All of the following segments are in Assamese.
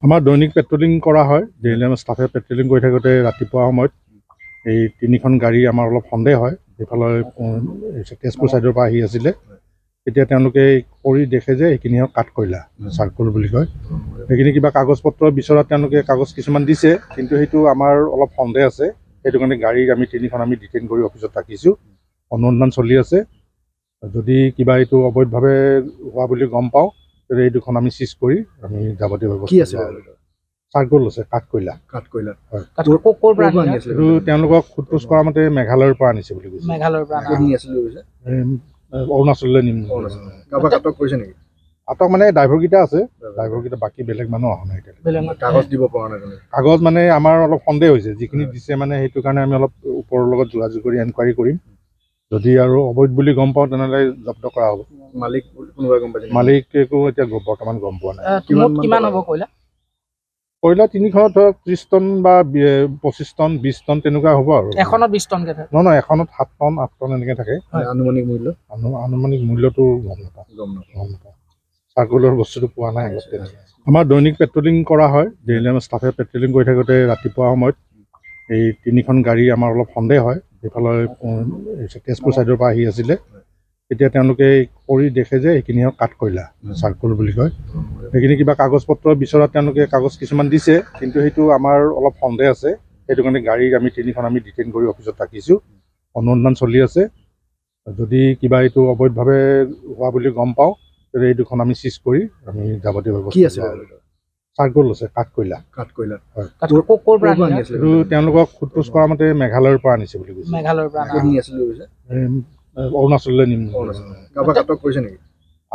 আমাৰ দৈনিক পেট্ৰলিং কৰা হয়। ডেইলি আমাৰ ষ্টাফে পেট্ৰলিং কৰি থাকোঁতে ৰাতিপুৱা সময়ত এই তিনিখন গাড়ী আমাৰ অলপ সন্দেহ হয়, সেইফালে তেজপুৰ ছাইডৰ পৰা আহি আছিলে। তেতিয়া তেওঁলোকে কৰি দেখে যে সেইখিনি কাঠ কয়লা চাৰ্কল বুলি কয়। সেইখিনি কিবা কাগজ পত্ৰ বিচৰাত তেওঁলোকে কাগজ কিছুমান দিছে, কিন্তু সেইটো আমাৰ অলপ সন্দেহ আছে। সেইটো কাৰণে গাড়ী আমি তিনিখন ডিটেইন কৰি অফিচত ৰাখিছোঁ। অনুসন্ধান চলি আছে। যদি কিবা এইটো অবৈধভাৱে হোৱা বুলি গম পাওঁ, তেতিয়া এই দুখন আমি চিজ কৰি আমি যাৱতীয় ব্যৱস্থা চাৰ্কল আছে, কাঠ কয়লা। হয়, এইটো তেওঁলোকক সোধ-পোছ কৰা মতে মেঘালয়ৰ পৰা আনিছে বুলি কৈছে। অৰুণাচললৈ নিম। আটক মানে ড্ৰাইভাৰকেইটা আছে, ড্ৰাইভাৰকেইটা, বাকী বেলেগ মানুহ অহা নাই এতিয়ালৈকে। কাগজ দিব পৰা নাই। কাগজ মানে আমাৰ অলপ সন্দেহ হৈছে, যিখিনি দিছে মানে সেইটো কাৰণে আমি অলপ ওপৰৰ লগত যোগাযোগ কৰি এনকুৱাৰী কৰিম। যদি আৰু অবৈধ বুলি গম পাওঁ তেনেহ'লে জব্দ কৰা হ'ব। মালিক কোনোবাই গম পাইছে? মালিকেও এতিয়া বৰ্তমান গম পোৱা নাই। কিমান হ'ব কয়লা? কয়লা তিনিখনত ধৰক 30 টন বা 25 টন 20 টন তেনেকুৱা হ'ব আৰু। এখনত 20 টনকৈ থাকে? নহয়, এখনত 7 টন 8 টন এনেকৈ থাকে। আনুমানিক মূল্য? আনুমানিক মূল্যটো গম নাপাওঁ। চাৰ্কলৰ বস্তুটো পোৱা নাই আগতে। আমাৰ দৈনিক পেট্ৰলিং কৰা হয়। ডেইলি আমাৰ ষ্টাফে পেট্ৰলিং কৰি থাকোঁতে ৰাতিপুৱা সময়ত এই তিনিখন গাড়ী আমাৰ অলপ সন্দেহ হয়, সেইফালে তেজপুৰ ছাইডৰ পৰা আহি আছিলে। তেতিয়া তেওঁলোকে কৰি দেখে যে সেইখিনি কাঠ কয়লা চাৰ্কল বুলি কয়। সেইখিনি কিবা কাগজ পত্ৰ বিচৰাত তেওঁলোকে কাগজ কিছুমান দিছে, কিন্তু সেইটো আমাৰ অলপ সন্দেহ আছে। সেইটো কাৰণে গাড়ী আমি তিনিখন ডিটেইন কৰি অফিচত ৰাখিছোঁ। অনুসন্ধান চলি আছে। যদি কিবা এইটো অবৈধভাৱে হোৱা বুলি গম পাওঁ, তেতিয়া এই দুখন আমি চিজ কৰি আমি যাৱতীয় ব্যৱস্থা চাৰ্কল আছে, কাঠ কয়লা। হয়, এইটো তেওঁলোকক সোধ-পোছ কৰা মতে মেঘালয়ৰ পৰা আনিছে বুলি কৈছে। অৰুণাচললৈ নিম।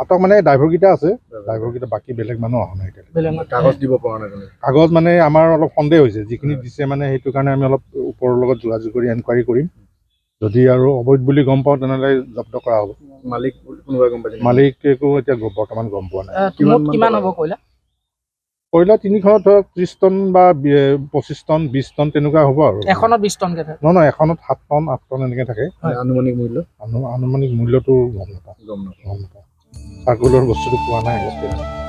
আটক মানে ড্ৰাইভাৰকেইটা আছে, ড্ৰাইভাৰকেইটা, বাকী বেলেগ মানুহ অহা নাই এতিয়ালৈকে। কাগজ দিব পৰা নাই। কাগজ মানে আমাৰ অলপ সন্দেহ হৈছে, যিখিনি দিছে মানে সেইটো কাৰণে আমি অলপ ওপৰৰ লগত যোগাযোগ কৰি এনকুৱাৰী কৰিম। যদি আৰু অবৈধ বুলি গম পাওঁ তেনেহ'লে জব্দ কৰা হ'ব। মালিক কোনোবাই গম পাইছে? মালিকেও এতিয়া বৰ্তমান গম পোৱা নাই। কিমান হ'ব কয়লা? কয়লা তিনিখনত ধৰক 30 টন বা 25 টন 20 টন তেনেকুৱা হ'ব আৰু। এখনত 20 টনকৈ থাকে? নহয়, এখনত 7 টন 8 টন এনেকৈ থাকে। আনুমানিক মূল্য? আনুমানিক মূল্যটো গম নাপাওঁ। চাৰ্কলৰ বস্তুটো পোৱা নাই আগতে।